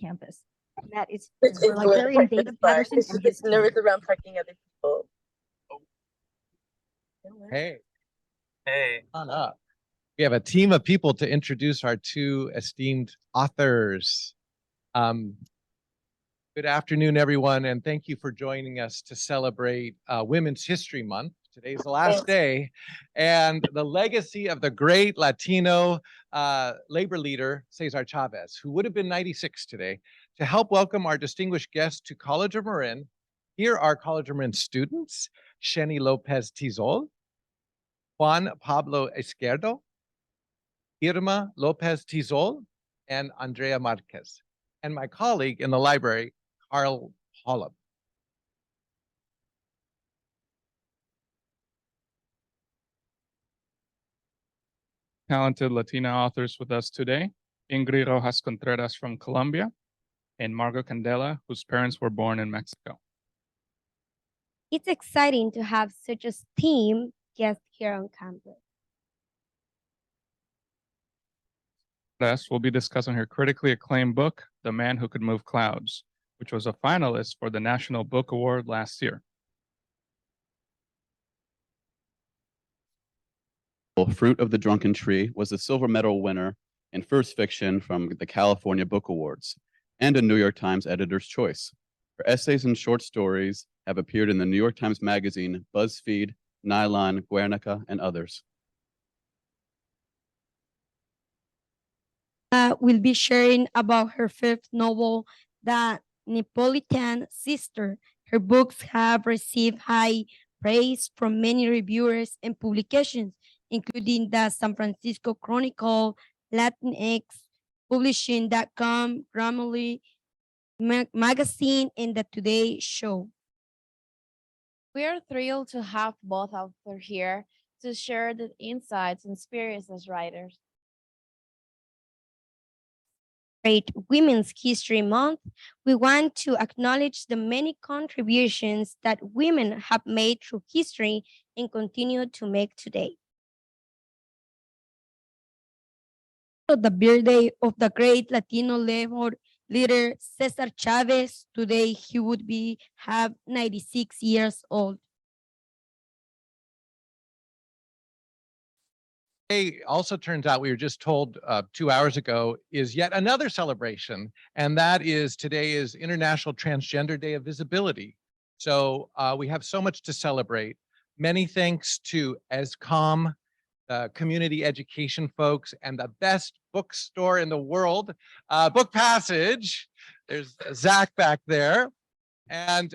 campus. That is It's like very in David Patterson and his team. nervous around parking other people. Hey, Hey, on up. We have a team of people to introduce our two esteemed authors. Good afternoon, everyone, and thank you for joining us to celebrate Women's History Month. Today's the last day, and the legacy of the great Latino labor leader, Cesar Chavez, who would have been 96 today. To help welcome our distinguished guests to College of Marin, here are College of Marin students, Sheni Lopez Tizol, Juan Pablo Izquierdo, Irma Lopez Tizol, and Andrea Marquez, and my colleague in the library, Carl Hollop. talented Latina authors with us today, Ingrid Rojas Contreras from Colombia, and Margo Candela, whose parents were born in Mexico. It's exciting to have such a esteemed guest here on campus. Next, we'll be discussing her critically acclaimed book, The Man Who Could Move Clouds, which was a finalist for the National Book Award last year. Fruit of the Drunken Tree was a silver medal winner in first fiction from the California Book Awards and a New York Times Editor's Choice. Her essays and short stories have appeared in the New York Times Magazine, BuzzFeed, Nylon, Guernica, and others. Will be sharing about her fifth novel, The Neapolitan Sisters. Her books have received high praise from many reviewers and publications, including the San Francisco Chronicle, Latinx, Publishing.com, Grammarly Magazine, and the Today Show. We are thrilled to have both authors here to share the insights and experience as writers. Women's History Month, we want to acknowledge the many contributions that women have made through history and continue to make today. The birthday of the great Latino labor leader Cesar Chavez. Today he would have 96 years old. Today also turns out, we were just told 2 hours ago, is yet another celebration, and that is today is International Transgender Day of Visibility. So we have so much to celebrate. Many thanks to ESCOM, the community education folks, and the best bookstore in the world, Book Passage. There's Zach back there. And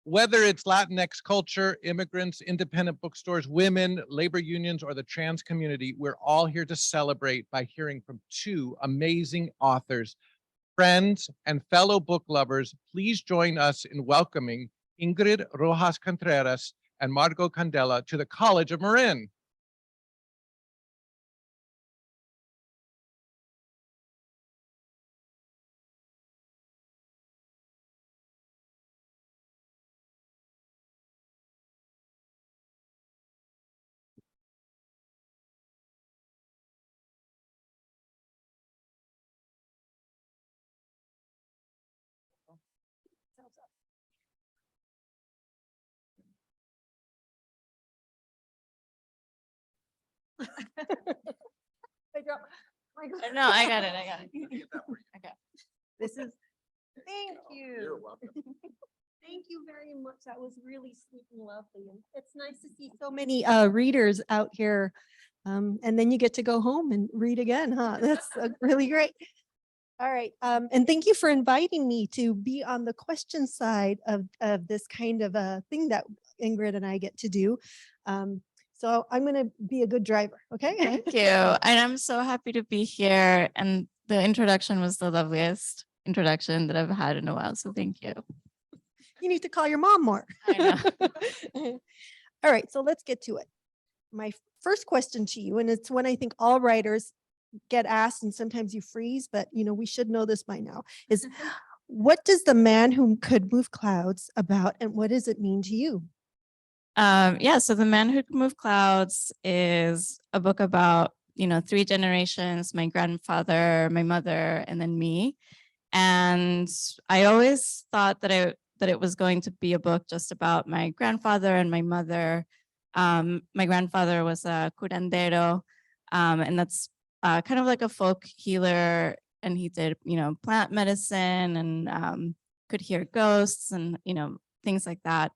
whether it's Latinx culture, immigrants, independent bookstores, women, labor unions, or the trans community, we're all here to celebrate by hearing from two amazing authors. Friends and fellow book lovers, please join us in welcoming Ingrid Rojas Contreras and Margo Candela to the College of Marin. No, I got it. Okay. This is, thank you. You're welcome. Thank you very much. That was really sweet and lovely. And it's nice to see so many readers out here. And then you get to go home and read again, huh? That's really great. All right. And thank you for inviting me to be on the question side of this kind of a thing that Ingrid and I get to do. So I'm going to be a good driver. Okay. Thank you. And I'm so happy to be here. And the introduction was the loveliest introduction that I've had in a while. So thank you. You need to call your mom more. I know. All right. So let's get to it. My first question to you, and it's one I think all writers get asked, and sometimes you freeze, but we should know this by now, is what does The Man Who Could Move Clouds about, and what does it mean to you? Yeah, so The Man Who Could Move Clouds is a book about, 3 generations, my grandfather, my mother, and then me. And I always thought that it was going to be a book just about my grandfather and my mother. My grandfather was a curandero, and that's kind of like a folk healer, and he did, plant medicine and could hear ghosts and, things like that.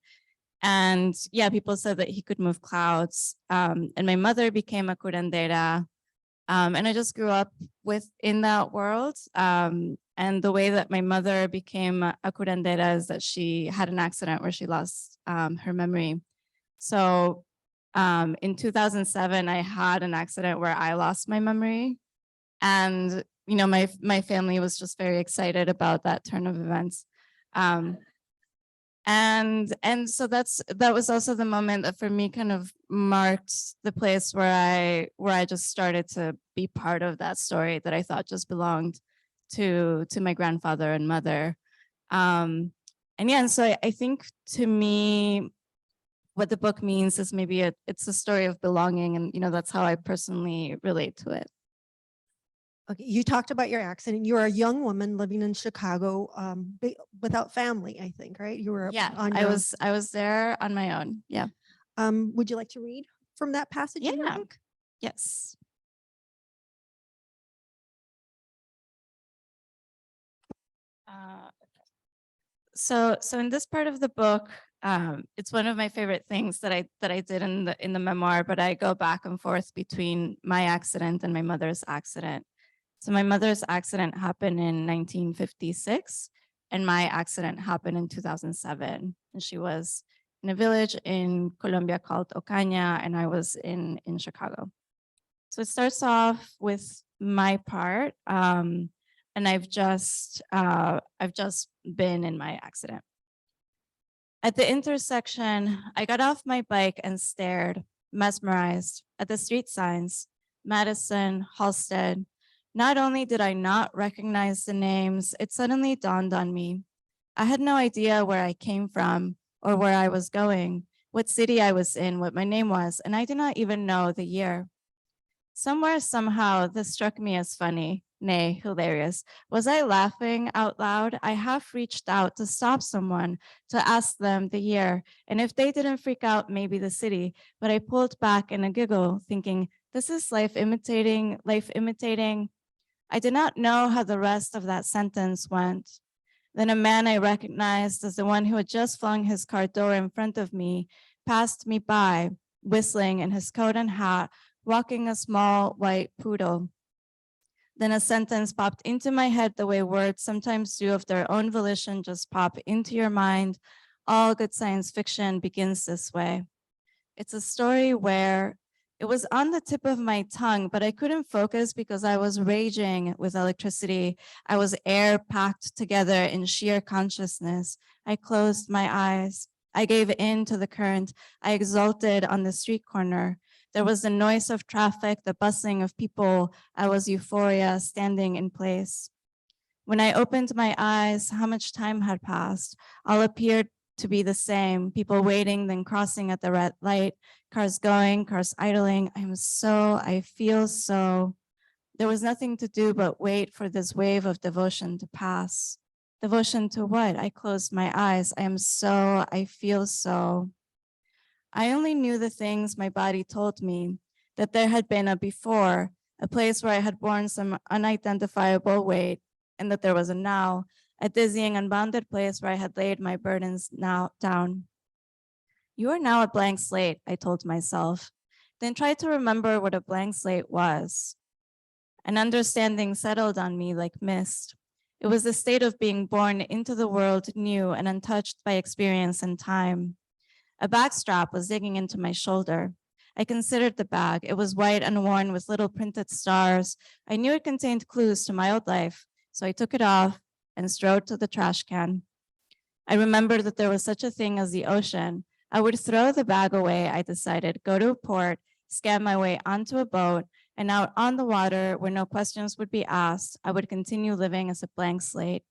And yeah, people said that he could move clouds. And my mother became a curandera. And I just grew up in that world. And the way that my mother became a curandera is that she had an accident where she lost her memory. So in 2007, I had an accident where I lost my memory. And, my family was just very excited about that turn of events. And so that was also the moment that for me kind of marked the place where I just started to be part of that story that I thought just belonged to my grandfather and mother. And yeah, and so I think to me, what the book means is maybe it's a story of belonging, and that's how I personally relate to it. Okay, you talked about your accident. You were a young woman living in Chicago, without family, I think, right? You were Yeah, on I your own. was there on my own. Yeah. Would you like to read from that passage in your Yeah. book? Yes. So in this part of the book, it's one of my favorite things that I did in the memoir, but I go back and forth between my accident and my mother's accident. So my mother's accident happened in 1956, and my accident happened in 2007. And she was in a village in Colombia called Ocaña, and I was in Chicago. So it starts off with my part, and I've just been in my accident. At the intersection, I got off my bike and stared, mesmerized, at the street signs, Madison, Halsted. Not only did I not recognize the names, it suddenly dawned on me. I had no idea where I came from or where I was going, what city I was in, what my name was, and I did not even know the year. Somewhere, somehow, this struck me as funny, nay, hilarious. Was I laughing out loud? I half reached out to stop someone, to ask them the year, and if they didn't freak out, maybe the city, but I pulled back in a giggle, thinking, this is life imitating. I did not know how the rest of that sentence went. Then a man I recognized as the one who had just flung his car door in front of me passed me by, whistling in his coat and hat, walking a small white poodle. Then a sentence popped into my head the way words sometimes do of their own volition, just pop into your mind. All good science fiction begins this way. It's a story where it was on the tip of my tongue, but I couldn't focus because I was raging with electricity. I was air packed together in sheer consciousness. I closed my eyes. I gave in to the current. I exulted on the street corner. There was the noise of traffic, the bustling of people. I was euphoria, standing in place. When I opened my eyes, how much time had passed? All appeared to be the same. People waiting, then crossing at the red light, cars going, cars idling. I feel so. There was nothing to do but wait for this wave of devotion to pass. Devotion to what? I closed my eyes. I feel so. I only knew the things my body told me, that there had been a before, a place where I had borne some unidentifiable weight, and that there was a now, a dizzying, unbounded place where I had laid my burdens now down. You are now a blank slate, I told myself, then tried to remember what a blank slate was. An understanding settled on me like mist. It was the state of being born into the world new and untouched by experience and time. A backstrap was digging into my shoulder. I considered the bag. It was white and worn with little printed stars. I knew it contained clues to my old life, so I took it off and strode to the trash can. I remembered that there was such a thing as the ocean. I would throw the bag away, I decided, go to a port, scam my way onto a boat, and out on the water where no questions would be asked, I would continue living as a blank slate.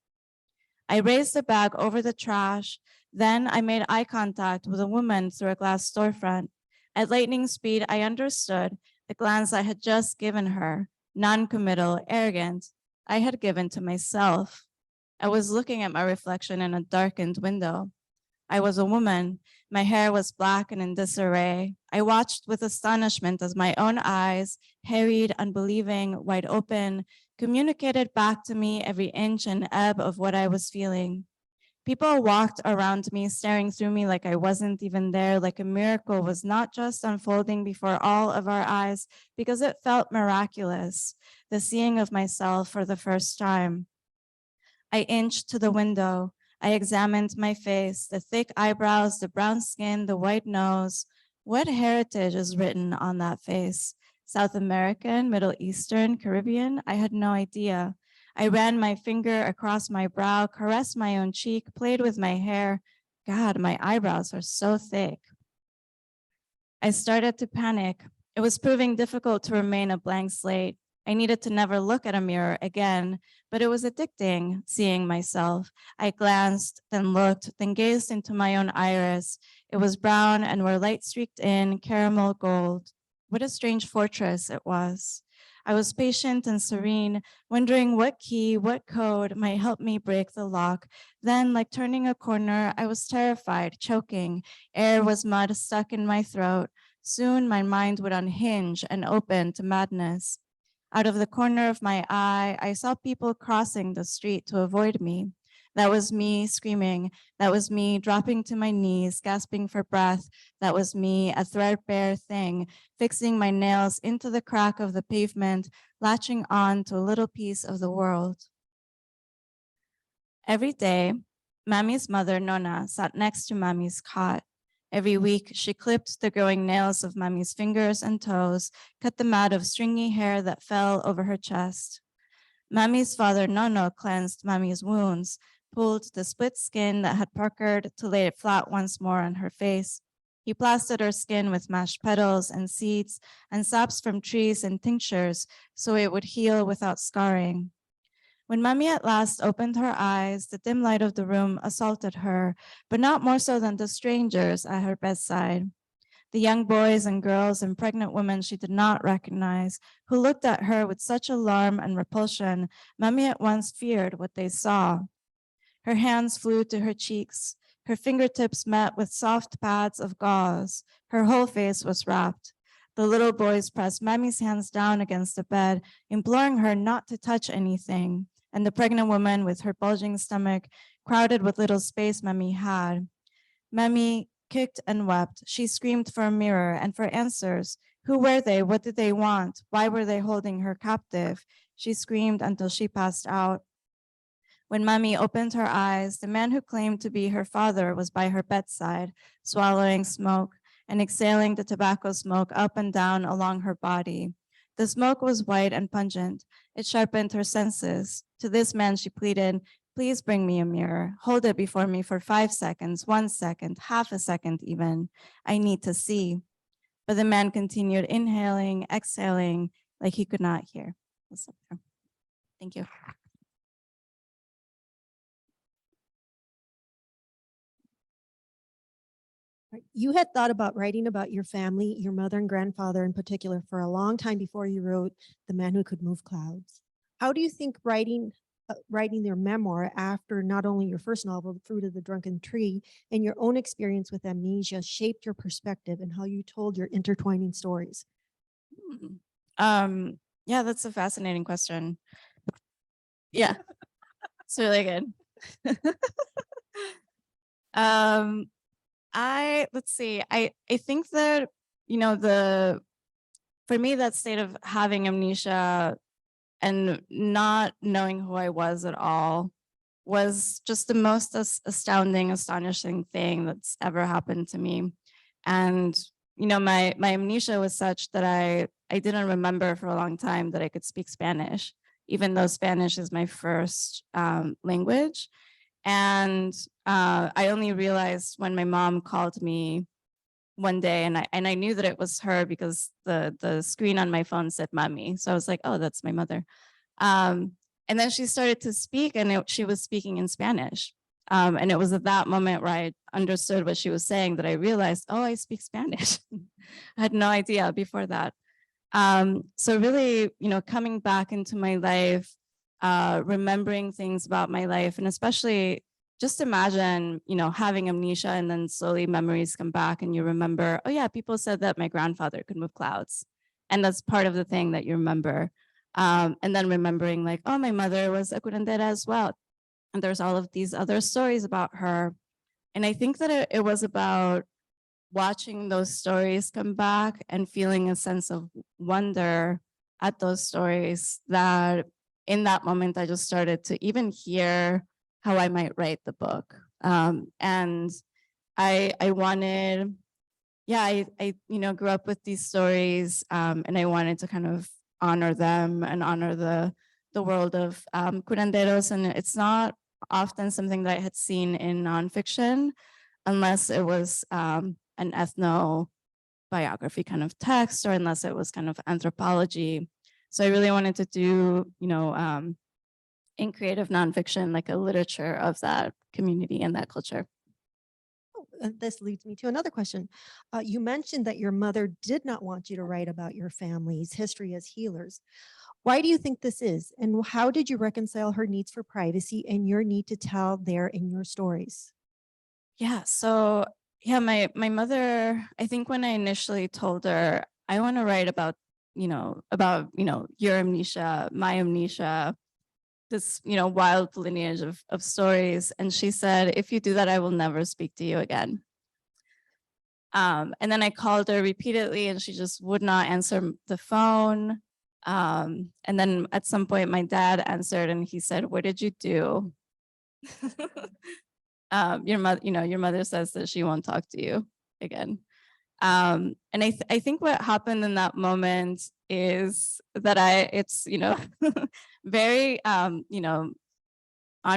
I raised the bag over the trash. Then I made eye contact with a woman through a glass storefront. At lightning speed, I understood the glance I had just given her, non-committal, arrogant, I had given to myself. I was looking at my reflection in a darkened window. I was a woman. My hair was black and in disarray. I watched with astonishment as my own eyes, harried, unbelieving, wide open, communicated back to me every inch and ebb of what I was feeling. People walked around me, staring through me like I wasn't even there, like a miracle was not just unfolding before all of our eyes, because it felt miraculous, the seeing of myself for the first time. I inched to the window. I examined my face, the thick eyebrows, the brown skin, the white nose. What heritage is written on that face? South American, Middle Eastern, Caribbean? I had no idea. I ran my finger across my brow, caressed my own cheek, played with my hair. God, my eyebrows are so thick. I started to panic. It was proving difficult to remain a blank slate. I needed to never look at a mirror again, but it was addicting seeing myself. I glanced, then looked, then gazed into my own iris. It was brown and where light streaked in, caramel gold. What a strange fortress it was. I was patient and serene, wondering what key, what code might help me break the lock. Then, like turning a corner, I was terrified, choking. Air was mud stuck in my throat. Soon my mind would unhinge and open to madness. Out of the corner of my eye, I saw people crossing the street to avoid me. That was me screaming. That was me dropping to my knees, gasping for breath. That was me, a threadbare thing, fixing my nails into the crack of the pavement, latching on to a little piece of the world. Every day, Mammy's mother, Nona, sat next to Mammy's cot. Every week, she clipped the growing nails of Mammy's fingers and toes, cut them out of stringy hair that fell over her chest. Mammy's father, Nono, cleansed Mammy's wounds, pulled the split skin that had puckered to lay it flat once more on her face. He plastered her skin with mashed petals and seeds and saps from trees and tinctures so it would heal without scarring. When Mammy at last opened her eyes, the dim light of the room assaulted her, but not more so than the strangers at her bedside. The young boys and girls and pregnant women she did not recognize, who looked at her with such alarm and repulsion, Mammy at once feared what they saw. Her hands flew to her cheeks. Her fingertips met with soft pads of gauze. Her whole face was wrapped. The little boys pressed Mammy's hands down against the bed, imploring her not to touch anything. And the pregnant woman with her bulging stomach, crowded with little space Mammy had. Mammy kicked and wept. She screamed for a mirror and for answers. Who were they? What did they want? Why were they holding her captive? She screamed until she passed out. When Mammy opened her eyes, the man who claimed to be her father was by her bedside, swallowing smoke and exhaling the tobacco smoke up and down along her body. The smoke was white and pungent. It sharpened her senses. To this man, she pleaded, "Please bring me a mirror. Hold it before me for 5 seconds, 1 second, half a second even. I need to see." But the man continued inhaling, exhaling, like he could not hear. Thank you. Right. You had thought about writing about your family, your mother and grandfather in particular, for a long time before you wrote The Man Who Could Move Clouds. How do you think writing their memoir after not only your first novel, The Fruit of the Drunken Tree, and your own experience with amnesia shaped your perspective and how you told your intertwining stories? Yeah, that's a fascinating question. Yeah, it's really good. Let's see. I think that, for me, that state of having amnesia and not knowing who I was at all was just the most astounding, astonishing thing that's ever happened to me. And, my amnesia was such that I didn't remember for a long time that I could speak Spanish, even though Spanish is my first language. And I only realized when my mom called me one day, and I knew that it was her because the screen on my phone said "Mommy," so I was like, "Oh, that's my mother." And then she started to speak, and she was speaking in Spanish. And it was at that moment where I understood what she was saying that I realized, oh, I speak Spanish. I had no idea before that. So really, coming back into my life remembering things about my life, and especially just imagine, having amnesia and then slowly memories come back and you remember, oh yeah, people said that my grandfather could move clouds. And that's part of the thing that you remember. And then remembering like, oh, my mother was a curandera as well. And there's all of these other stories about her. And I think that it was about watching those stories come back and feeling a sense of wonder at those stories that in that moment, I just started to even hear how I might write the book. And I wanted, I grew up with these stories, and I wanted to kind of honor them and honor the world of curanderos. And it's not often something that I had seen in nonfiction, unless it was an ethnobiography kind of text, or unless it was kind of anthropology. So I really wanted to do, in creative nonfiction, like a literature of that community and that culture. This leads me to another question. You mentioned that your mother did not want you to write about your family's history as healers. Why do you think this is? And how did you reconcile her needs for privacy and your need to tell there in your stories? Yeah, so yeah, my mother, I think when I initially told her, I want to write about your amnesia, my amnesia, this, wild lineage of stories. And she said, if you do that, I will never speak to you again. And then I called her repeatedly and she just would not answer the phone. And then at some point my dad answered and he said, what did you do? Your mother says that she won't talk to you again. And I think what happened in that moment is that it's very, on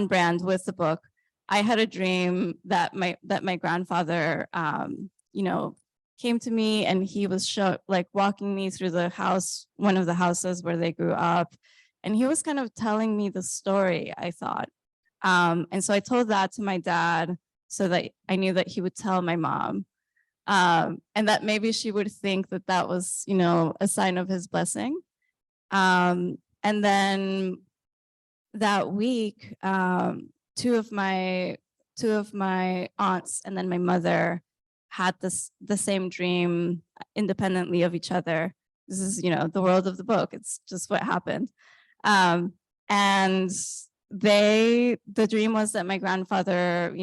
brand with the book. I had a dream that my grandfather, came to me and he was walking me through the house, one of the houses where they grew up. And he was kind of telling me the story, I thought. And so I told that to my dad so that I knew that he would tell my mom. And that maybe she would think that that was, a sign of his blessing. And then that week, two of my aunts and then my mother had the same dream independently of each other. This is, the world of the book. It's just what happened. And the dream was that my grandfather,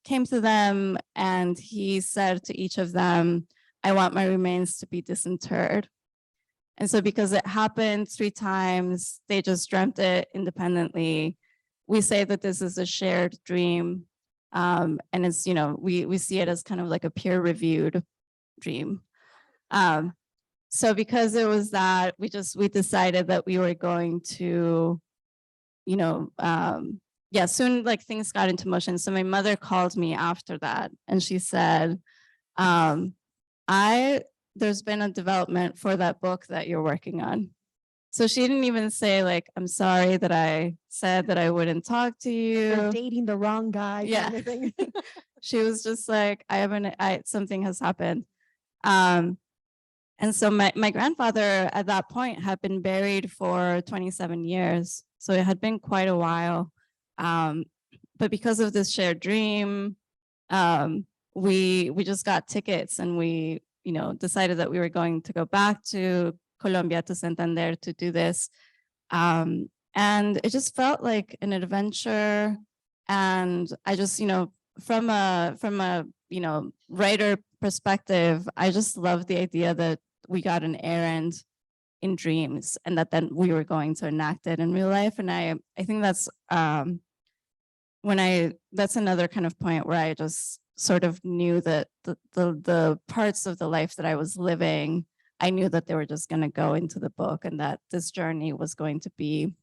came to them and he said to each of them, I want my remains to be disinterred. And so because it happened 3 times, they just dreamt it independently. We say that this is a shared dream. And it's, we see it as kind of like a peer-reviewed dream. So because it was that, we decided that we were going to, soon like things got into motion. So my mother called me after that and she said, there's been a development for that book that you're working on. So she didn't even say like, I'm sorry that I said that I wouldn't talk to You're you. dating the wrong guy. Yeah. Kind of thing. She was just like, something has happened. And so my grandfather at that point had been buried for 27 years. So it had been quite a while. But because of this shared dream, we just got tickets and we, decided that we were going to go back to Colombia, to Santander, to do this. And it just felt like an adventure. And I just, from a writer perspective, I just love the idea that we got an errand in dreams and that then we were going to enact it in real life. And I think that's that's another kind of point where I just sort of knew that the parts of the life that I was living, I knew that they were just going to go into the book and that this journey was going to be,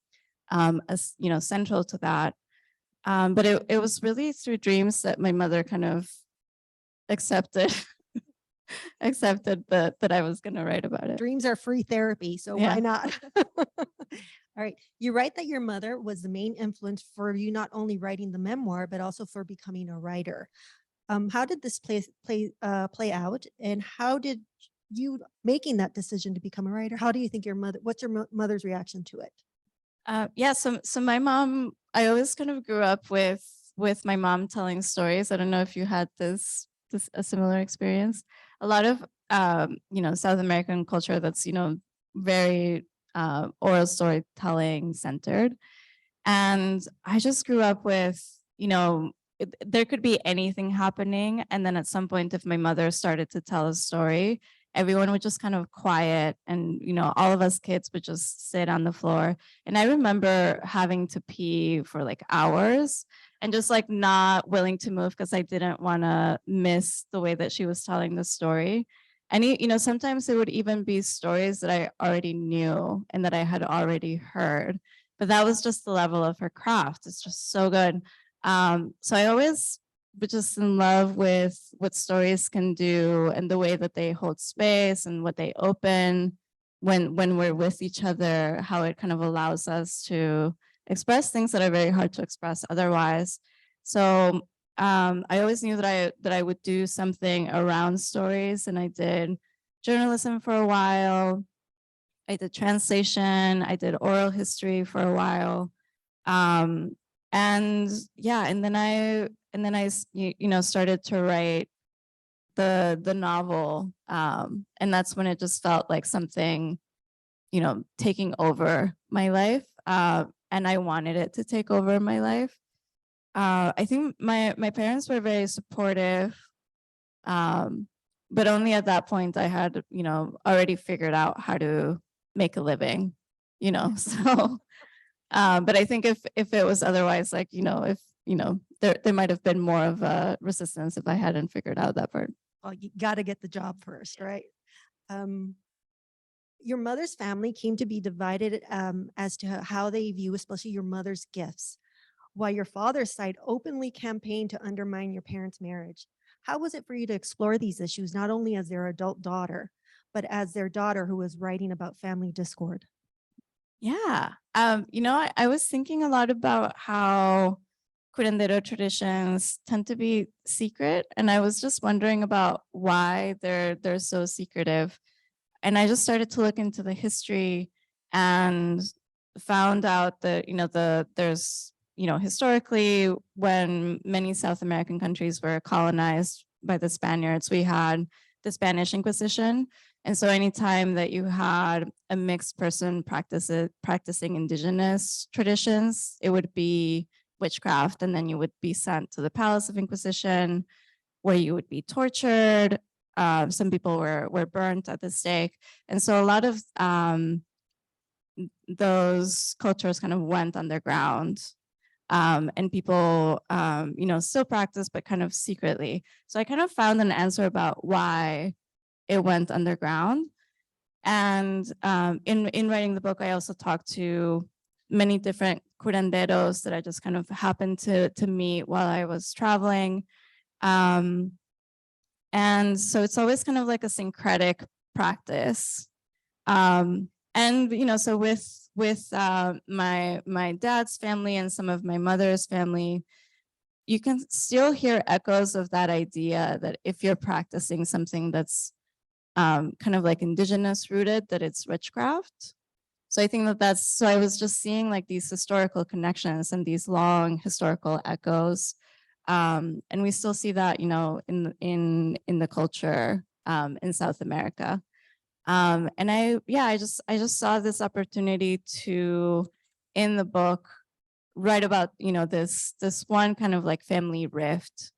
central to that. But it was really through dreams that my mother kind of accepted that I was going to write about it. Dreams are free therapy, so Yeah. why not? All right. You write that your mother was the main influence for you not only writing the memoir, but also for becoming a writer. How did this play out, and how did you making that decision to become a writer? How do you think what's your mother's reaction to it? Yeah, so my mom, I always kind of grew up with my mom telling stories. I don't know if you had this a similar experience. A lot of South American culture that's very oral storytelling centered, and I just grew up with there could be anything happening, and then at some point, if my mother started to tell a story, everyone would just kind of quiet, and all of us kids would just sit on the floor. And I remember having to pee for like hours and just like not willing to move because I didn't want to miss the way that she was telling the story. And sometimes there would even be stories that I already knew and that I had already heard, but that was just the level of her craft. It's just so good. So I always was just in love with what stories can do and the way that they hold space and what they open when we're with each other, how it kind of allows us to express things that are very hard to express otherwise. So I always knew that I would do something around stories, and I did journalism for a while. I did translation. I did oral history for a while. And yeah, and then I started to write the novel. And that's when it just felt like something, taking over my life. And I wanted it to take over my life. I think my parents were very supportive. But only at that point I had, already figured out how to make a living, so but I think if it was otherwise, like, if, there might have been more of a resistance if I hadn't figured out that part. Well, you got to get the job first, right? Your mother's family came to be divided as to how they view, especially your mother's gifts, while your father's side openly campaigned to undermine your parents' marriage. How was it for you to explore these issues, not only as their adult daughter, but as their daughter who was writing about family discord? Yeah. I was thinking a lot about how curandero traditions tend to be secret, and I was just wondering about why they're so secretive. And I just started to look into the history and found out that there's historically, when many South American countries were colonized by the Spaniards, we had the Spanish Inquisition. And so anytime that you had a mixed person practicing indigenous traditions, it would be witchcraft. And then you would be sent to the Palace of Inquisition, where you would be tortured. Some people were burnt at the stake. And so a lot of those cultures kind of went underground. And people, still practice, but kind of secretly. So I kind of found an answer about why it went underground. And in writing the book, I also talked to many different curanderos that I just kind of happened to meet while I was traveling. And so it's always kind of like a syncretic practice. And so with my dad's family and some of my mother's family, you can still hear echoes of that idea that if you're practicing something that's kind of like indigenous rooted, that it's witchcraft. So I think so I was just seeing like these historical connections and these long historical echoes. And we still see that, in the culture in South America. And I just saw this opportunity to, in the book, write about, this one kind of like family rift,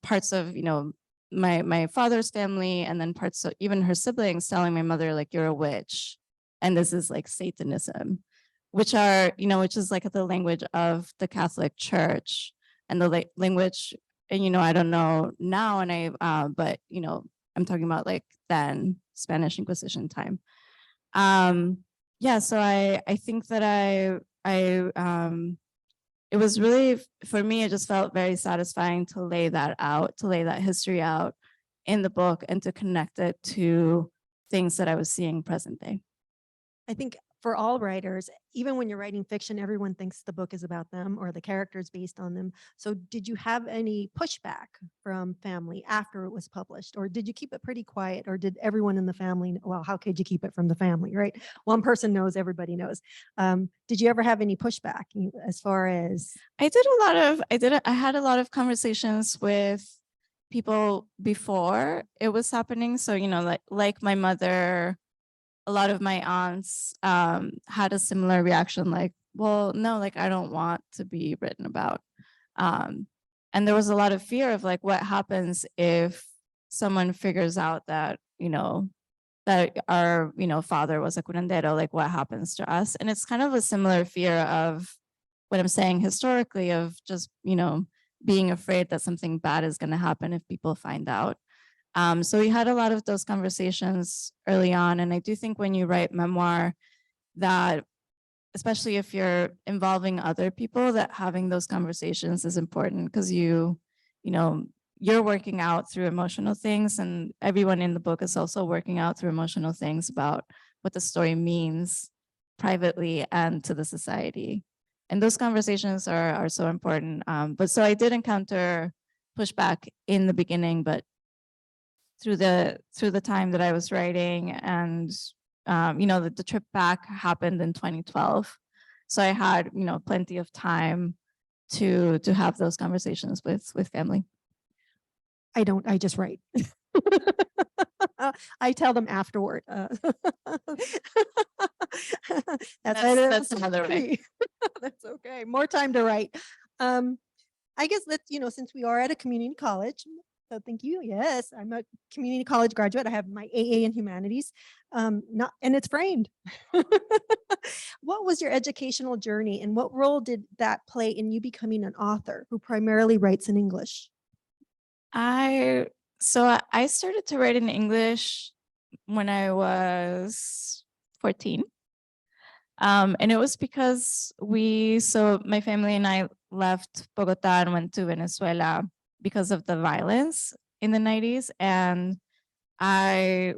parts of, my father's family, and then parts of even her siblings telling my mother, like, you're a witch, and this is like Satanism, which is like the language of the Catholic Church, and the language, and I don't know now, and but I'm talking about like then Spanish Inquisition time. So I think that it was really, for me, it just felt very satisfying to lay that history out in the book and to connect it to things that I was seeing present day. I think for all writers, even when you're writing fiction, everyone thinks the book is about them or the characters based on them. So did you have any pushback from family after it was published? Or did you keep it pretty quiet? Or did everyone in the family, well, how could you keep it from the family, right? One person knows, everybody knows. Did you ever have any pushback as far as? I had a lot of conversations with people before it was happening. So, like my mother, a lot of my aunts had a similar reaction, like, well, no, like, I don't want to be written about. And there was a lot of fear of like, what happens if someone figures out that, that our, father was a curandero, like what happens to us? And it's kind of a similar fear of what I'm saying historically of just, being afraid that something bad is going to happen if people find out. So we had a lot of those conversations early on. And I do think when you write memoir that, especially if you're involving other people, that having those conversations is important because you're working out through emotional things, and everyone in the book is also working out through emotional things about what the story means privately and to the society. And those conversations are so important. But so I did encounter pushback in the beginning, but through the time that I was writing and the trip back happened in 2012. So I had, plenty of time to have those conversations with family. I don't, I just write. I tell them afterward. That's another way. That's okay. More time to write. I guess let's, since we are at a community college, so thank you. Yes, I'm a community college graduate. I have my AA in humanities, and it's framed. What was your educational journey and what role did that play in you becoming an author who primarily writes in English? I started to write in English when I was 14. And it was because my family and I left Bogota and went to Venezuela because of the violence in the 90s. And I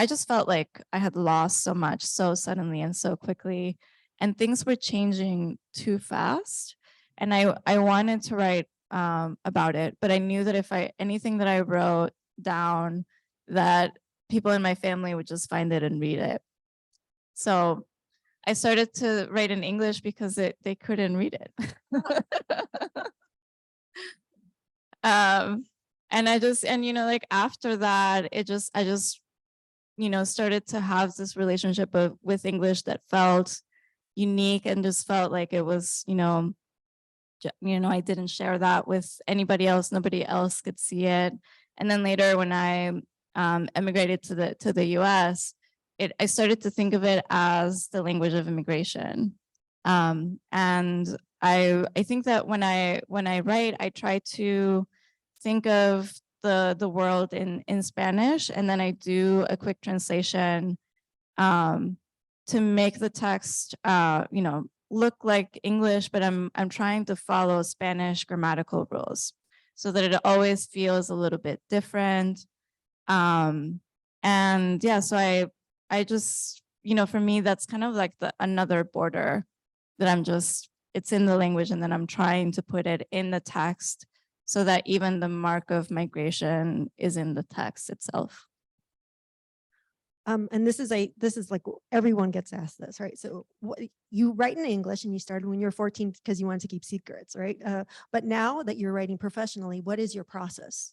just felt like I had lost so much so suddenly and so quickly, and things were changing too fast. And I wanted to write about it, but I knew that anything that I wrote down, that people in my family would just find it and read it. So I started to write in English because they couldn't read it. And after that, I just started to have this relationship with English that felt unique and just felt like it was, I didn't share that with anybody else. Nobody else could see it. And then later when I emigrated to the US, I started to think of it as the language of immigration. And I think that when I write, I try to think of the world in Spanish, and then I do a quick translation to make the text look like English, but I'm trying to follow Spanish grammatical rules so that it always feels a little bit different. And yeah, so I just, for me, that's kind of like another border that it's in the language, and then I'm trying to put it in the text so that even the mark of migration is in the text itself. And this is like everyone gets asked this, right? So you write in English and you started when you were 14 because you wanted to keep secrets, right? But now that you're writing professionally, what is your process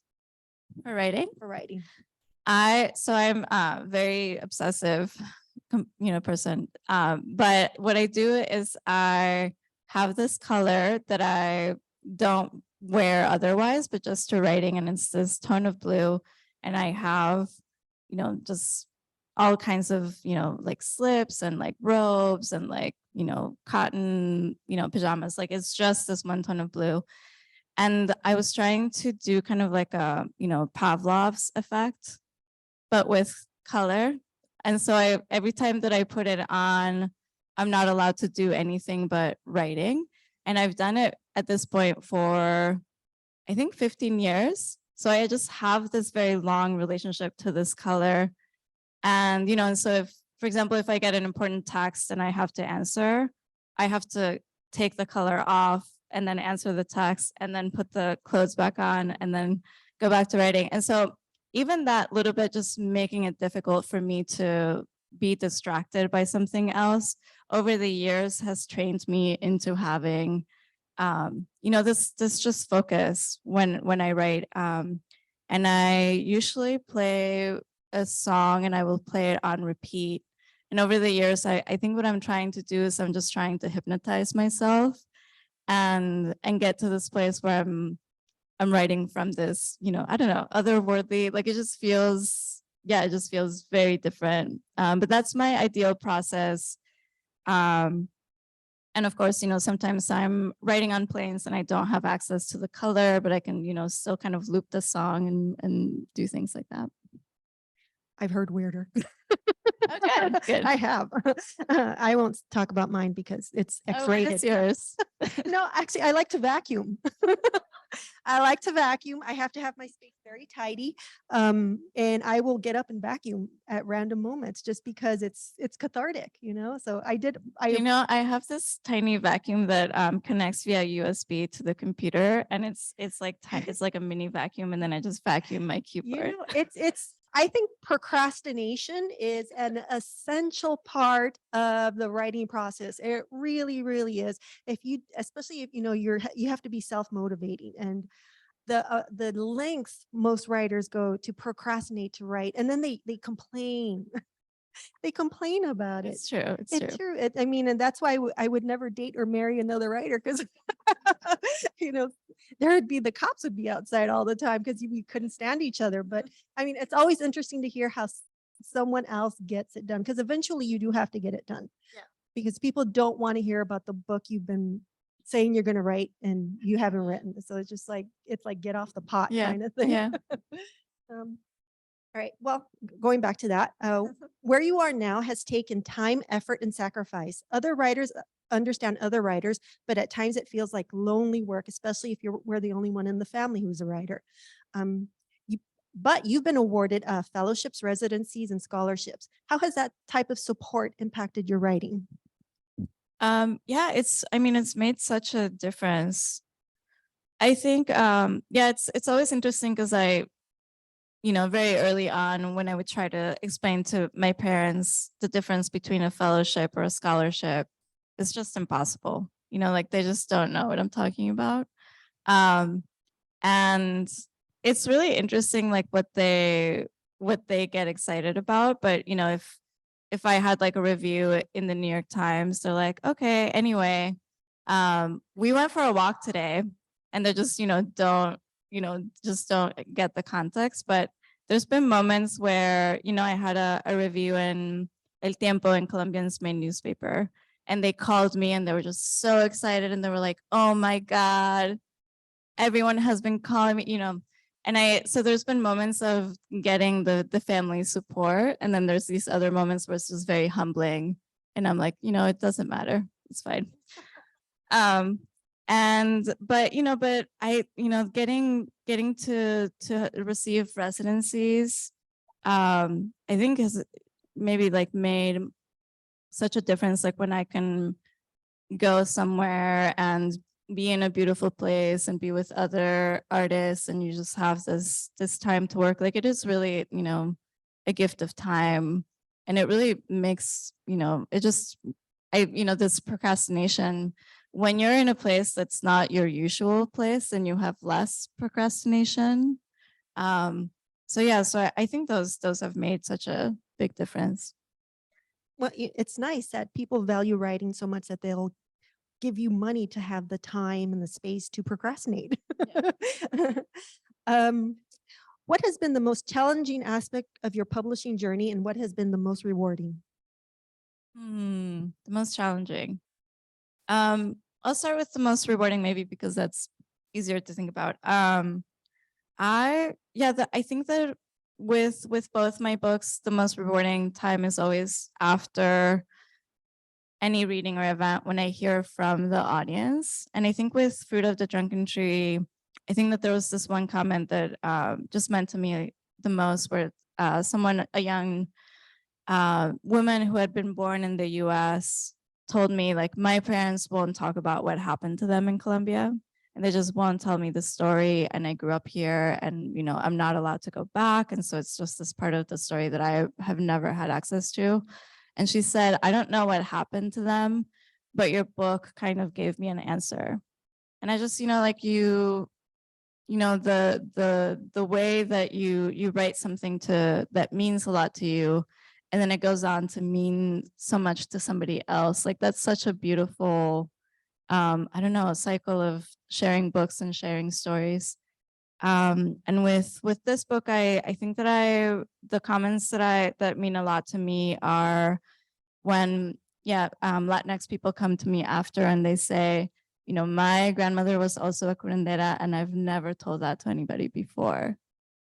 For writing? for writing? I'm a very obsessive, person. But what I do is I have this color that I don't wear otherwise, but just to writing, and it's this tone of blue. And I have, just all kinds of, like slips and like robes and like, cotton, pajamas. Like it's just this one tone of blue. And I was trying to do kind of like a, Pavlov's effect, but with color. And so every time that I put it on, I'm not allowed to do anything but writing. And I've done it at this point for, I think, 15 years. So I just have this very long relationship to this color. And, and so if for example, if I get an important text and I have to answer, I have to take the color off and then answer the text and then put the clothes back on and then go back to writing. And so even that little bit just making it difficult for me to be distracted by something else over the years has trained me into having, this just focus when I write. And I usually play a song and I will play it on repeat. And over the years, I think what I'm trying to do is I'm just trying to hypnotize myself and get to this place where I'm writing from this, I don't know, otherworldly, like it just feels very different. But that's my ideal process. And of course, sometimes I'm writing on planes and I don't have access to the color, but I can, still kind of loop the song and do things like that. I've heard weirder. Okay, good. I have. I won't talk about mine because it's Oh, X-rated. it's yours. No, actually, I like to vacuum. I like to vacuum. I have to have my space very tidy. And I will get up and vacuum at random moments just because it's cathartic, So I have this tiny vacuum that connects via USB to the computer, and it's like it's like a mini vacuum, and then I just vacuum my keyboard. I think procrastination is an essential part of the writing process. It really, really is. Especially if you have to be self-motivating, and the lengths most writers go to procrastinate to write, and then they complain. They complain about it. It's true. It's true. And that's why I would never date or marry another writer, because the cops would be outside all the time because we couldn't stand each other. But it's always interesting to hear how someone else gets it done, because eventually you do have to get it done. Yeah. Because people don't want to hear about the book you've been saying you're going to write and you haven't written. So it's like get off the pot kind of thing. Yeah. All right. Well, going back to that, where you are now has taken time, effort, and sacrifice. Other writers understand other writers, but at times it feels like lonely work, especially if we're the only one in the family who's a writer. But you've been awarded fellowships, residencies, and scholarships. How has that type of support impacted your writing? It's made such a difference. I think, it's always interesting because very early on when I would try to explain to my parents the difference between a fellowship or a scholarship, it's just impossible. They just don't know what I'm talking about. And it's really interesting, like what they get excited about. But, if I had like a review in the New York Times, they're like, okay, anyway, we went for a walk today, and they're just, just don't get the context. But there's been moments where, I had a review in El Tiempo, in Colombian's main newspaper, and they called me and they were just so excited. And they were like, oh my God, everyone has been calling me, and so there's been moments of getting the family support. And then there's these other moments where it's just very humbling. And I'm like, it doesn't matter. It's fine. But I, getting to receive residencies, I think has maybe like made such a difference. Like when I can go somewhere and be in a beautiful place and be with other artists, and you just have this time to work. Like it is really, a gift of time, and it really makes, this procrastination, when you're in a place that's not your usual place, and you have less procrastination. So I think those have made such a big difference. Well, it's nice that people value writing so much that they'll give you money to have the time and the space to procrastinate. What has been the most challenging aspect of your publishing journey, and what has been the most rewarding? The most challenging. I'll start with the most rewarding, maybe because that's easier to think about. I think that with both my books, the most rewarding time is always after any reading or event, when I hear from the audience. And I think with Fruit of the Drunken Tree, I think that there was this one comment that just meant to me the most, where a young women who had been born in the US told me like my parents won't talk about what happened to them in Colombia, and they just won't tell me the story. And I grew up here, and I'm not allowed to go back, and so it's just this part of the story that I have never had access to. And she said, I don't know what happened to them, but your book kind of gave me an answer. And I just, like the way that you write something that means a lot to you, and then it goes on to mean so much to somebody else. Like that's such a beautiful, I don't know, a cycle of sharing books and sharing stories. And with this book, I think that the comments that mean a lot to me are when Latinx people come to me after and they say, my grandmother was also a curandera and I've never told that to anybody before.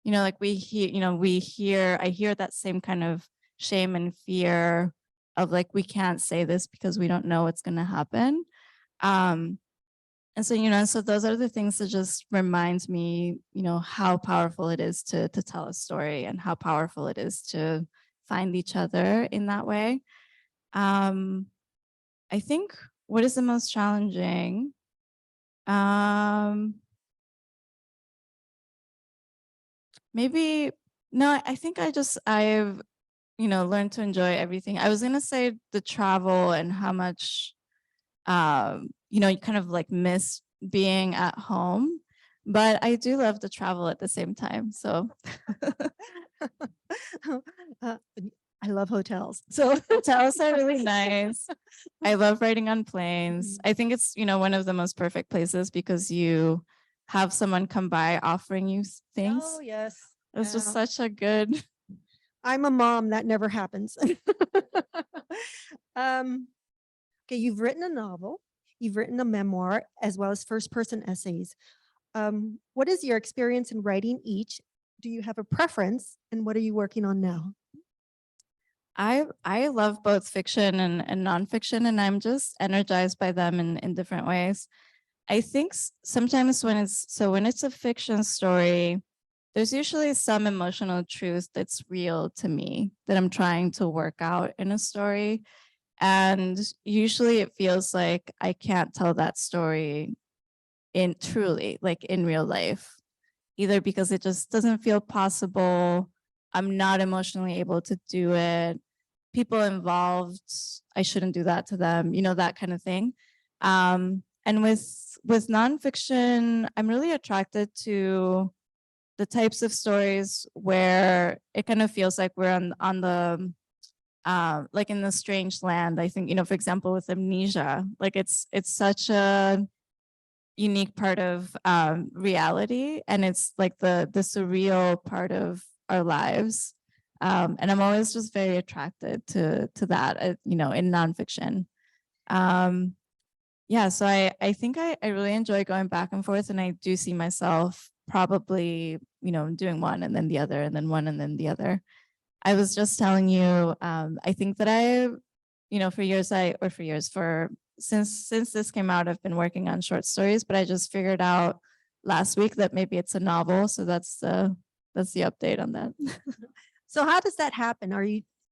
Like I hear that same kind of shame and fear of like, we can't say this because we don't know what's going to happen. And so, so those are the things that just reminds me, how powerful it is to tell a story and how powerful it is to find each other in that way. I think what is the most challenging? Maybe, no, I think I've, learned to enjoy everything. I was going to say the travel and how much, you kind of like miss being at home, but I do love the travel at the same time. So I love hotels. So hotels are really nice. I love riding on planes. I think it's, one of the most perfect places because you have someone come by offering you things. oh yes, It's just yeah. such a good. I'm a mom. That never happens. Okay, you've written a novel, you've written a memoir, as well as first-person essays. What is your experience in writing each? Do you have a preference, and what are you working on now? I love both fiction and nonfiction, and I'm just energized by them in different ways. I think sometimes when it's a fiction story, there's usually some emotional truth that's real to me that I'm trying to work out in a story. And usually it feels like I can't tell that story like in real life, either because it just doesn't feel possible. I'm not emotionally able to do it. People involved, I shouldn't do that to them, that kind of thing. And with nonfiction, I'm really attracted to the types of stories where it kind of feels like we're on the like in the strange land. I think, for example, with Amnesia, like it's such a unique part of reality, and it's like the surreal part of our lives. And I'm always just very attracted to that, in nonfiction. Yeah, so I think I really enjoy going back and forth, and I do see myself probably, doing one and then the other and then one and then the other. I was just telling you, I think that since this came out, I've been working on short stories, but I just figured out last week that maybe it's a novel. So that's the update on that. So how does that happen?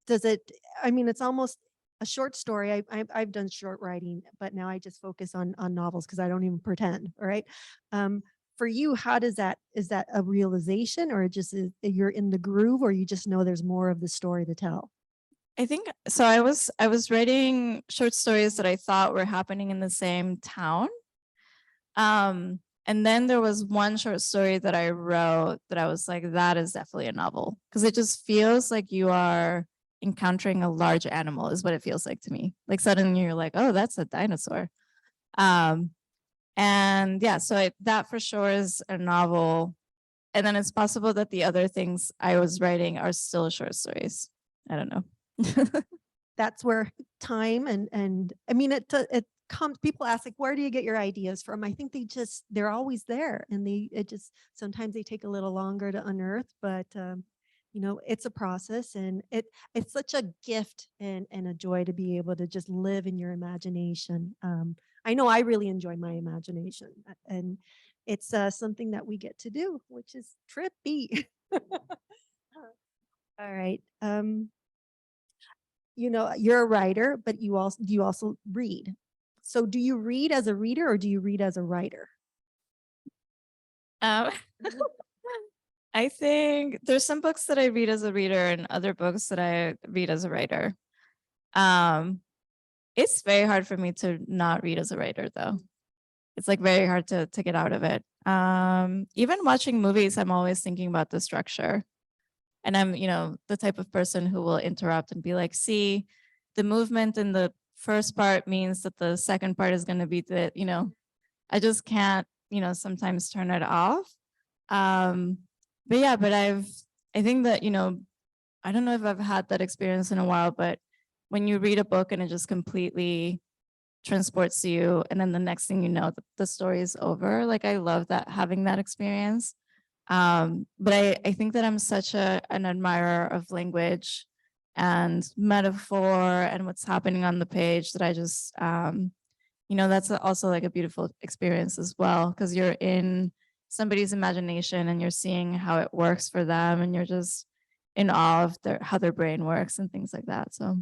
It's almost a short story. I've done short writing, but now I just focus on novels because I don't even pretend. All right. For you, is that a realization, or you're in the groove, or you just know there's more of the story to tell? I think so. I was writing short stories that I thought were happening in the same town. And then there was one short story that I wrote that I was like, that is definitely a novel, because it just feels like you are encountering a large animal is what it feels like to me. Like suddenly you're like, oh, that's a dinosaur. And yeah, so that for sure is a novel. And then it's possible that the other things I was writing are still short stories. I don't know. That's where time and it comes. People ask, like, where do you get your ideas from? I think they're always there, and sometimes they take a little longer to unearth, but it's a process, and it's such a gift and a joy to be able to just live in your imagination. I know I really enjoy my imagination, and it's something that we get to do, which is trippy. All right. you know, you're a writer, but you also read. So do you read as a reader or do you read as a writer? Um, I think there's some books that I read as a reader and other books that I read as a writer. It's very hard for me to not read as a writer, though. It's like very hard to get out of it. Even watching movies, I'm always thinking about the structure. And I'm, you know, the type of person who will interrupt and be like, see, the movement in the first part means that the second part is going to be the, you know, I just can't, you know, sometimes turn it off. But yeah, but I think that, you know, I don't know if I've had that experience in a while, but when you read a book and it just completely transports you, and then the next thing you know, the story is over. Like, I love that, having that experience. But I think that I'm such an admirer of language and metaphor and what's happening on the page that I just, you know, that's also like a beautiful experience as well, because you're in somebody's imagination and you're seeing how it works for them, and you're just in awe of how their brain works and things like that. So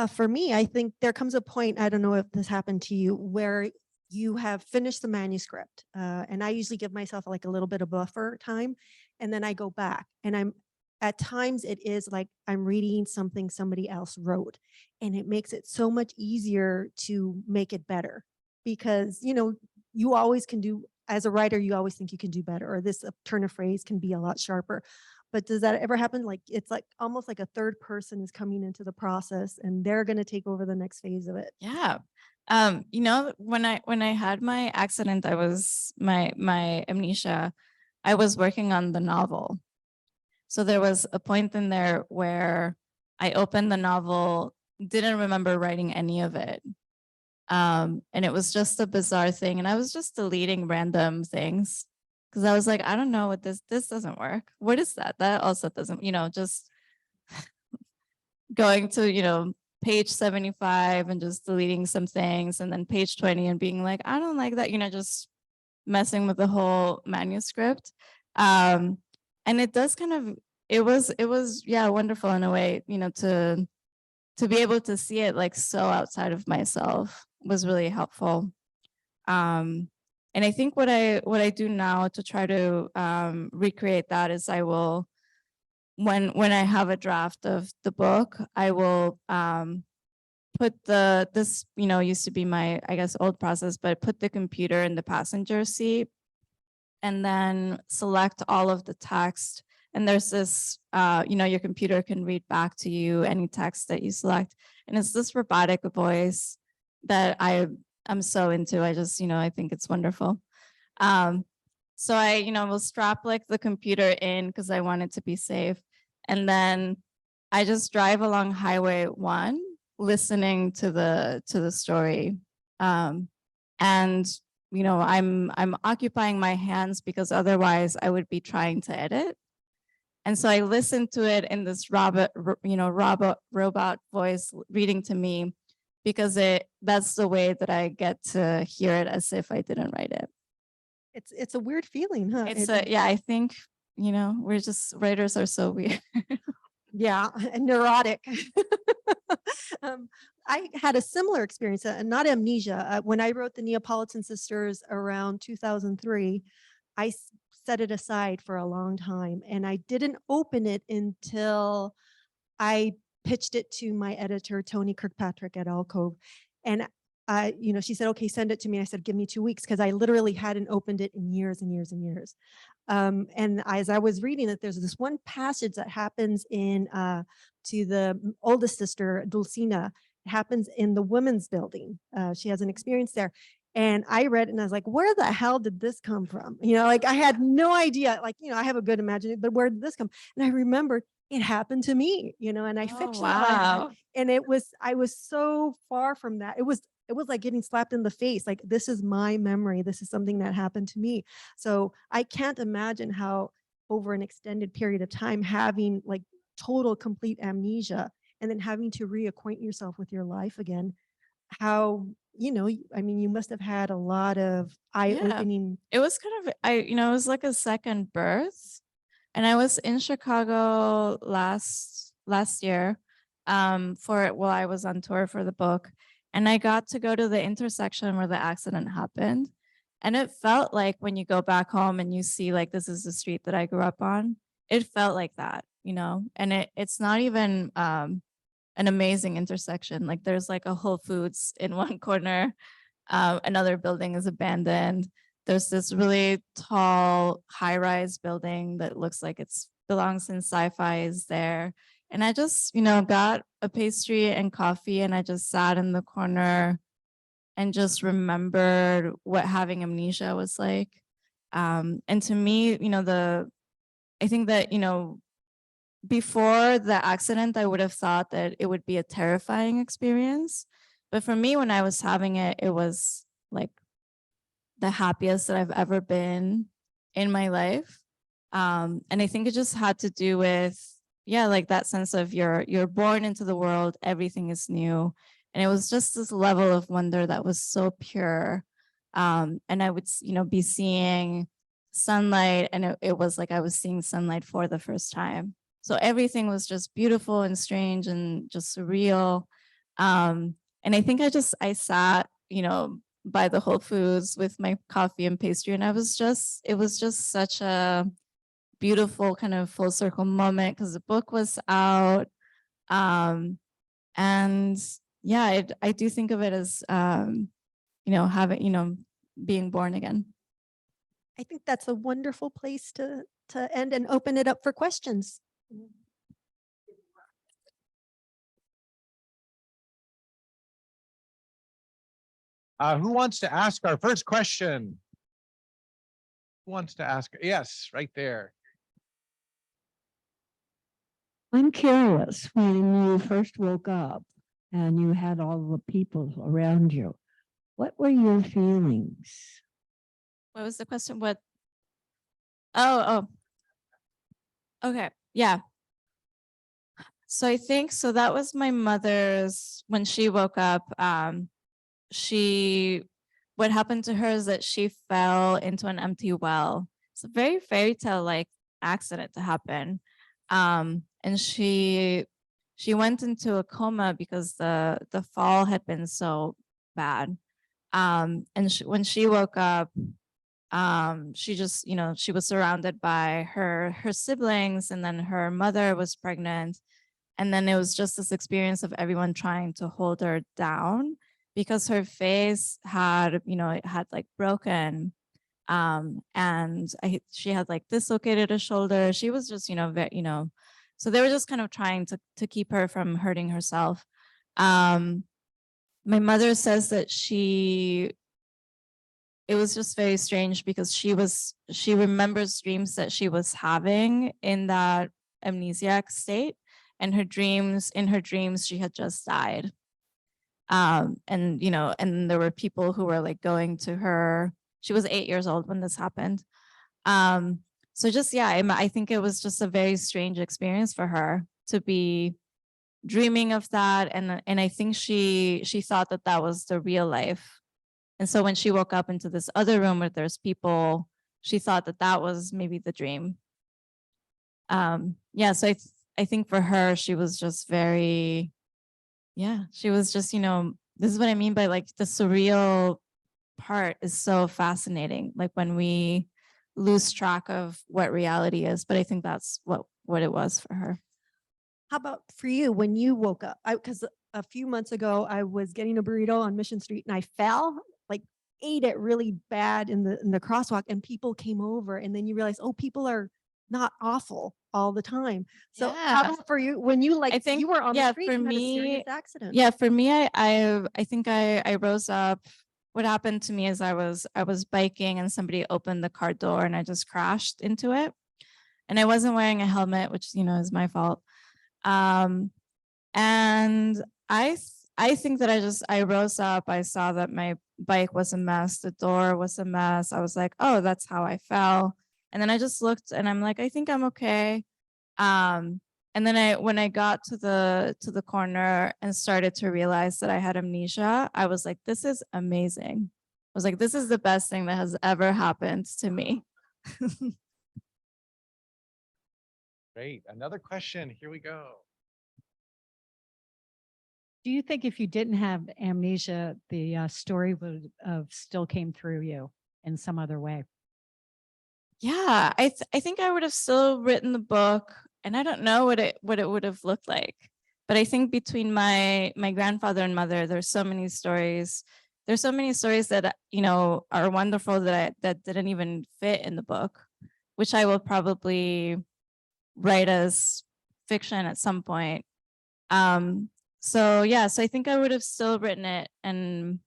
For me, I think there comes a point, I don't know if this happened to you, where you have finished the manuscript. And I usually give myself like a little bit of buffer time, and then I go back, and at times it is like I'm reading something somebody else wrote, and it makes it so much easier to make it better, because, you know, you always can do, as a writer, you always think you can do better, or this turn of phrase can be a lot sharper. But does that ever happen? Like, it's like almost like a third person is coming into the process and they're going to take over the next phase of it. yeah. You know, when I had my accident, I was my amnesia, I was working on the novel. So there was a point in there where I opened the novel, didn't remember writing any of it. And it was just a bizarre thing. And I was just deleting random things because I was like, I don't know what this doesn't work. What is that? That also doesn't, you know, just going to, you know, page 75 and just deleting some things, and then page 20 and being like, I don't like that, you know, just messing with the whole manuscript. And it does kind of, it was, yeah, wonderful in a way, you know, to be able to see it like so outside of myself was really helpful. And I think what I do now to try to recreate that is I will, when I have a draft of the book, I will put this, you know, used to be my, I guess, old process, but put the computer in the passenger seat and then select all of the text. And there's this, you know, your computer can read back to you any text that you select. And it's this robotic voice that I'm so into. I just, you know, I think it's wonderful. So I, you know, will strap like the computer in because I want it to be safe. And then I just drive along Highway 1 listening to the story. And, you know, I'm occupying my hands because otherwise I would be trying to edit. And so I listened to it in this robot voice reading to me, because that's the way that I get to hear it as if I didn't write it. It's a weird feeling, huh? Yeah, I think, you know, writers are so weird. Yeah, and neurotic. I had a similar experience, not amnesia. When I wrote the Neapolitan Sisters around 2003, I set it aside for a long time, and I didn't open it until I pitched it to my editor, Tony Kirkpatrick at Alcove. And you know, she said, okay, send it to me. I said, give me 2 weeks, because I literally hadn't opened it in years and years and years. And as I was reading it, there's this one passage that happens in to the oldest sister, Dulcina. It happens in the women's building. She has an experience there. And I read it and I was like, where the hell did this come from? You know, like I had no idea. Like, you know, I have a good imagination, but where did this come? And I remembered it happened to me, you know, and I fixed it. And I was so far from that. It was like getting slapped in the face. Like, this is my memory. This is something that happened to me. So I can't imagine how over an extended period of time, having like total complete amnesia and then having to reacquaint yourself with your life again, how, you know, I mean, you must have had a lot of eye-opening. It was kind of, you know, it was like a second birth. And I was in Chicago last last year while I was on tour for the book, and I got to go to the intersection where the accident happened. And it felt like when you go back home and you see like this is the street that I grew up on, it felt like that, you know, and it's not even an amazing intersection. Like there's like a Whole Foods in one corner, another building is abandoned. There's this really tall high-rise building that looks like it's belongs in sci-fi is there. And I just, you know, got a pastry and coffee and I just sat in the corner and just remembered what having amnesia was like. And to me, you know, I think that, you know, before the accident, I would have thought that it would be a terrifying experience. But for me, when I was having it, it was like the happiest that I've ever been in my life. And I think it just had to do with, yeah, like that sense of you're born into the world, everything is new. And it was just this level of wonder that was so pure. And I would, you know, be seeing sunlight, and it was like I was seeing sunlight for the first time. So everything was just beautiful and strange and just surreal. And I think I sat, you know, by the Whole Foods with my coffee and pastry, and it was just such a beautiful kind of full circle moment because the book was out. And yeah, I do think of it as, you know, having, you know, being born again. I think that's a wonderful place to end and open it up for questions. Who wants to ask our first question? Who wants to ask? Yes, right there. I'm curious, when you first woke up and you had all the people around you, what were your feelings? What was the question? What? Oh. Okay. Yeah. So I think, so that was my mother's, when she woke up, what happened to her is that she fell into an empty well. It's a very fairy tale like accident to happen. And she went into a coma because the fall had been so bad. And when she woke up, she just, you know, she was surrounded by her siblings, and then her mother was pregnant. And then it was just this experience of everyone trying to hold her down because her face had, you know, it had like broken. And she had like dislocated a shoulder. She was just, you know, very, you know, so they were just kind of trying to keep her from hurting herself. My mother says that it was just very strange because she remembers dreams that she was having in that amnesiac state, and in her dreams, she had just died. And, you know, and there were people who were like going to her. She was 8 years old when this happened. So just, yeah, I think it was just a very strange experience for her to be dreaming of that. And I think she thought that that was the real life. And so when she woke up into this other room where there's people, she thought that that was maybe the dream. Yeah, so I think for her, she was just very, yeah, she was just, you know, this is what I mean by like the surreal part is so fascinating. Like when we lose track of what reality is, but I think that's what it was for her. How about for you when you woke up? Because a few months ago, I was getting a burrito on Mission Street and I fell, like ate it really bad in the crosswalk, and people came over, and then you realize, oh, people are not awful all the time. So how Yeah. about for you when you like, I think, you were on yeah, the street, for you had a me, serious accident? yeah, for me, I think I rose up. What happened to me is I was biking and somebody opened the car door and I just crashed into it. And I wasn't wearing a helmet, which, you know, is my fault. And I think that I rose up, I saw that my bike was a mess, the door was a mess. I was like, oh, that's how I fell. And then I just looked and I'm like, I think I'm okay. And then when I got to the corner and started to realize that I had amnesia, I was like, this is amazing. I was like, this is the best thing that has ever happened to me. Great. Another question. Here we go. Do you think if you didn't have amnesia, the story would have still came through you in some other way? Yeah, I think I would have still written the book, and I don't know what it would have looked like. But I think between my grandfather and mother, there's so many stories. There's so many stories that are wonderful that didn't even fit in the book, which I will probably write as fiction at some point. So yeah, so I think I would have still written it, and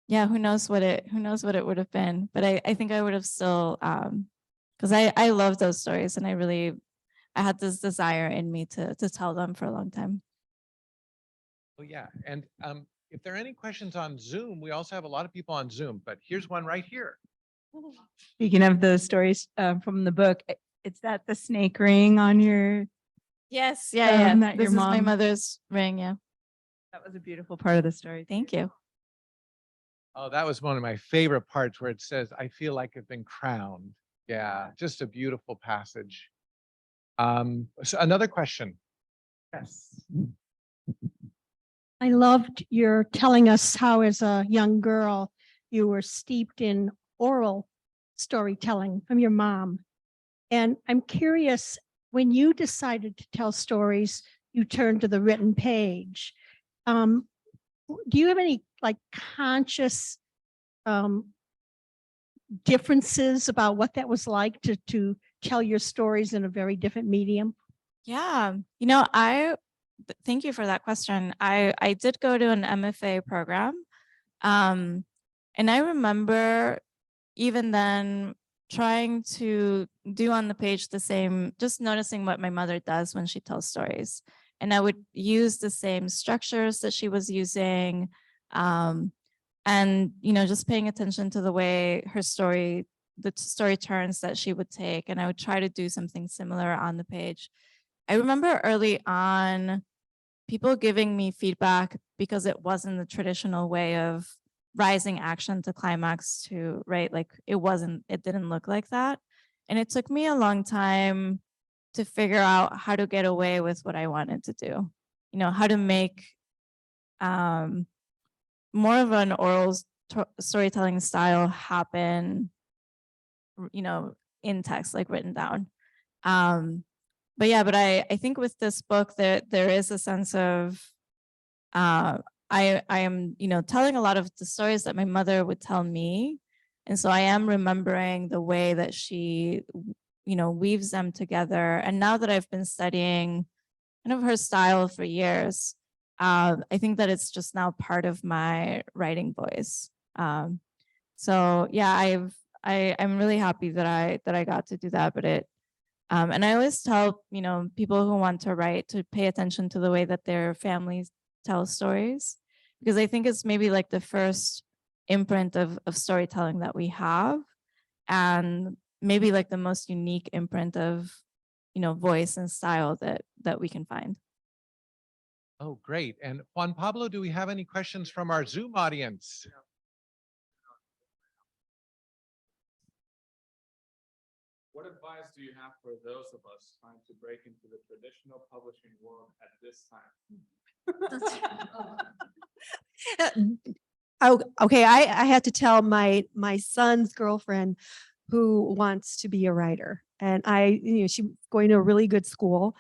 yeah, who knows what it would have been. But I think I would have still because I love those stories, and I had this desire in me to tell them for a long time. Oh, yeah. And if there are any questions on Zoom, we also have a lot of people on Zoom, but here's one right here. Speaking of those stories from the book, it's that the snake ring on your, Yes, yeah. that This your is my mom- mother's ring. Yeah, that was a beautiful part of the story. thank you. Oh, that was one of my favorite parts where it says, I feel like I've been crowned. Yeah, just a beautiful passage. So another question. Yes. I loved your telling us how as a young girl, you were steeped in oral storytelling from your mom. And I'm curious, when you decided to tell stories, you turned to the written page. Do you have any like conscious differences about what that was like to tell your stories in a very different medium? Yeah, thank you for that question. I did go to an MFA program, and I remember even then trying to do on the page the same, just noticing what my mother does when she tells stories. And I would use the same structures that she was using, and just paying attention to the way the story turns that she would take, and I would try to do something similar on the page. I remember early on people giving me feedback because it wasn't the traditional way of rising action to climax to, right? Like it didn't look like that. And it took me a long time to figure out how to get away with what I wanted to do, how to make more of an oral storytelling style happen, in text, like written down. But yeah, but I think with this book there is a sense of I am telling a lot of the stories that my mother would tell me, and so I am remembering the way that she weaves them together. And now that I've been studying kind of her style for years, I think that it's just now part of my writing voice. So yeah, I'm really happy that I got to do that. But and I always tell people who want to write to pay attention to the way that their families tell stories, because I think it's maybe like the first imprint of storytelling that we have, and maybe like the most unique imprint of voice and style that we can find. Oh, great. And Juan Pablo, do we have any questions from our Zoom audience? What advice do you have for those of us trying to break into the traditional publishing world at this time? Oh, okay. I had to tell my son's girlfriend who wants to be a writer, and she's going to a really good school,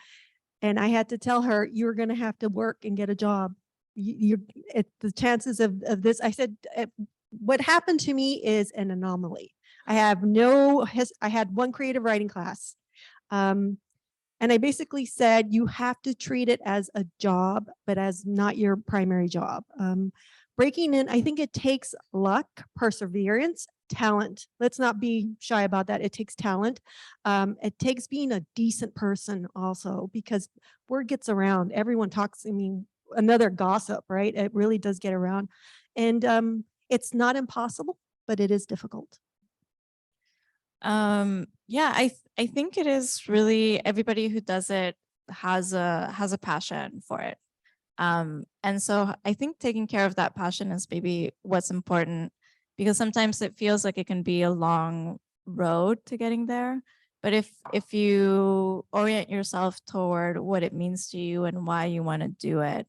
and I had to tell her, you're going to have to work and get a job. The chances of this, I said, what happened to me is an anomaly. I have I had one creative writing class. And I basically said, you have to treat it as a job, but as not your primary job. Breaking in, I think it takes luck, perseverance, talent. Let's not be shy about that. It takes talent. It takes being a decent person also, because word gets around. Everyone talks, another gossip, right? It really does get around. And it's not impossible, but it is difficult. Yeah, I think it is really, everybody who does it has a passion for it. And so I think taking care of that passion is maybe what's important, because sometimes it feels like it can be a long road to getting there. But if you orient yourself toward what it means to you and why you want to do it,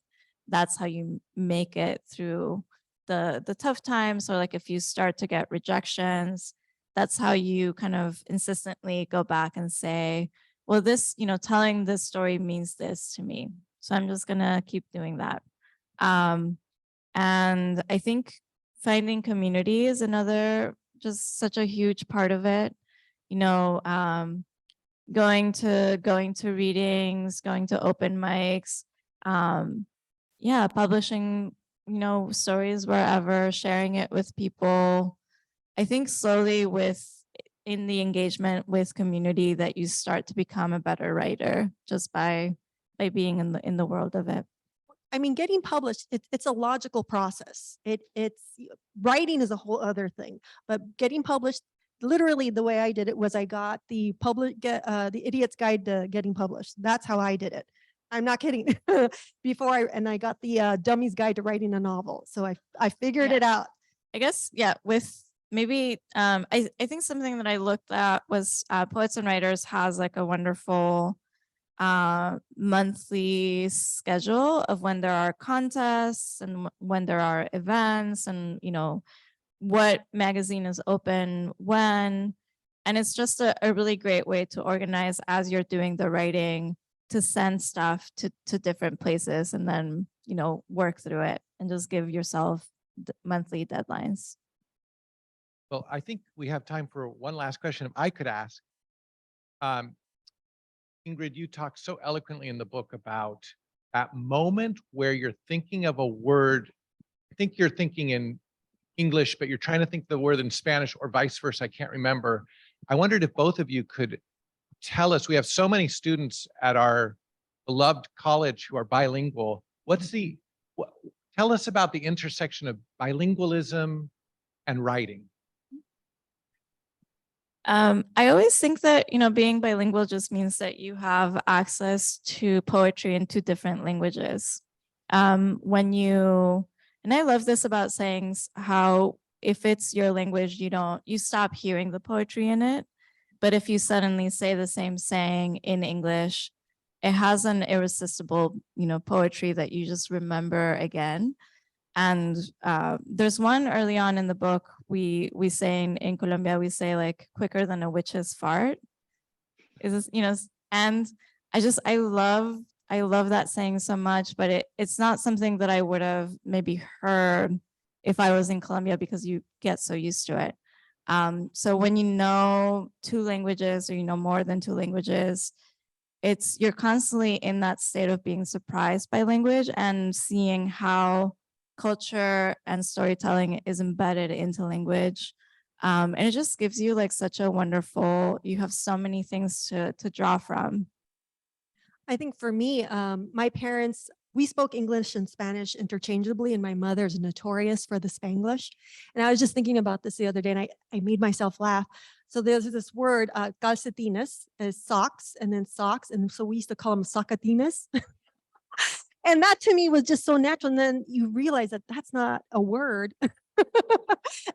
that's how you make it through the tough times, or like if you start to get rejections, that's how you kind of insistently go back and say, well, this, telling this story means this to me. So I'm just gonna keep doing that. And I think finding community is another, just such a huge part of it. Going to readings, going to open mics, publishing, stories wherever, sharing it with people. I think slowly in the engagement with community that you start to become a better writer just by being in the world of it. I mean, getting published, it's a logical process. It's writing is a whole other thing, but getting published, literally the way I did it was I got the the Idiot's Guide to Getting Published. That's how I did it. I'm not kidding. I got the Dummy's Guide to Writing a Novel. So I figured it out. I guess, yeah, with maybe, I think something that I looked at was Poets and Writers has like a wonderful monthly schedule of when there are contests and when there are events, and what magazine is open when. And it's just a really great way to organize as you're doing the writing, to send stuff to different places and then work through it and just give yourself monthly deadlines. Well, I think we have time for one last question if I could ask. Ingrid, you talk so eloquently in the book about that moment where you're thinking of a word. I think you're thinking in English, but you're trying to think the word in Spanish or vice versa. I can't remember. I wondered if both of you could tell us, we have so many students at our beloved college who are bilingual. Tell us about the intersection of bilingualism and writing. I always think that, being bilingual just means that you have access to poetry in 2 different languages. And I love this about sayings, how if it's your language, you stop hearing the poetry in it. But if you suddenly say the same saying in English, it has an irresistible, poetry that you just remember again. And there's one early on in the book, we say in Colombia, we say like quicker than a witch's fart. And I love that saying so much, but it's not something that I would have maybe heard if I was in Colombia, because you get so used to it. So when you know 2 languages, or more than 2 languages, you're constantly in that state of being surprised by language and seeing how culture and storytelling is embedded into language. And it just gives you like such a wonderful, you have so many things to draw from. I think for me, my parents, we spoke English and Spanish interchangeably, and my mother's notorious for the Spanglish. And I was just thinking about this the other day, and I made myself laugh. So there's this word, calcetines, is socks, and then socks. And so we used to call them socatines. And that to me was just so natural. And then you realize that that's not a word,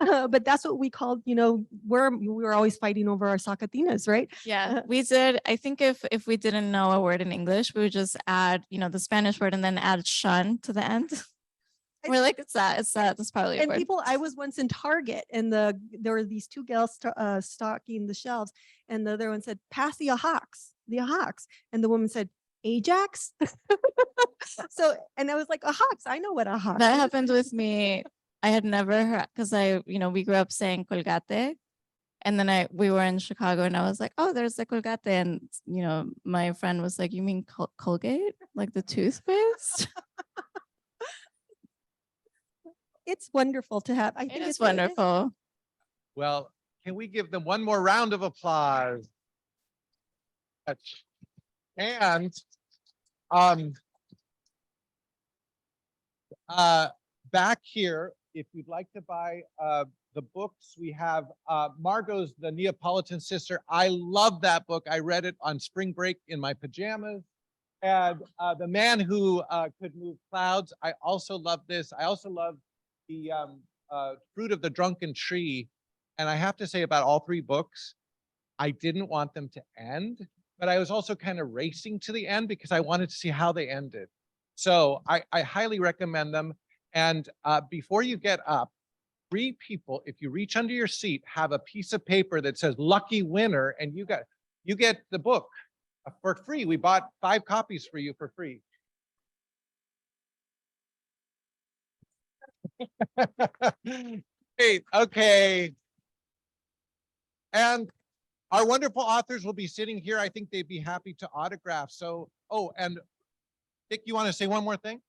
but that's what we called, we were always fighting over our socatinas, right? Yeah, we did. I think if we didn't know a word in English, we would just add, the Spanish word and then add shun to the end. We're like, it's that. That's probably a And word. I was once in Target, and there were these 2 gals stocking the shelves, and the other one said, pass the hawks. And the woman said, Ajax. So, and I was like, a hawks, I know what a hawk That is. happened with me. I had never heard, because we grew up saying colgate. And then we were in Chicago, and I was like, oh, there's the colgate. And, my friend was like, you mean Colgate? Like the toothpaste? It's wonderful to have. I It think is it's wonderful. Well, can we give them one more round of applause? And back here, if you'd like to buy the books, we have Margo's The Neapolitan Sister. I love that book. I read it on spring break in my pajamas. And The Man Who Could Move Clouds. I also love this. I also love the Fruit of the Drunken Tree. And I have to say about all 3 books, I didn't want them to end, but I was also kind of racing to the end because I wanted to see how they ended. So I highly recommend them. And before you get up, 3 people, if you reach under your seat, have a piece of paper that says lucky winner, and you get the book for free. We bought 5 copies for you for free. Great, okay. And our wonderful authors will be sitting here. I think they'd be happy to autograph. So, oh, and Dick, you want to say one more thing?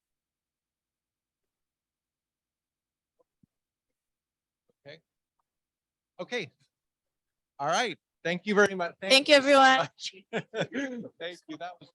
Okay. Okay. All right. Thank you very much. Thank you, everyone. Thank you. That was.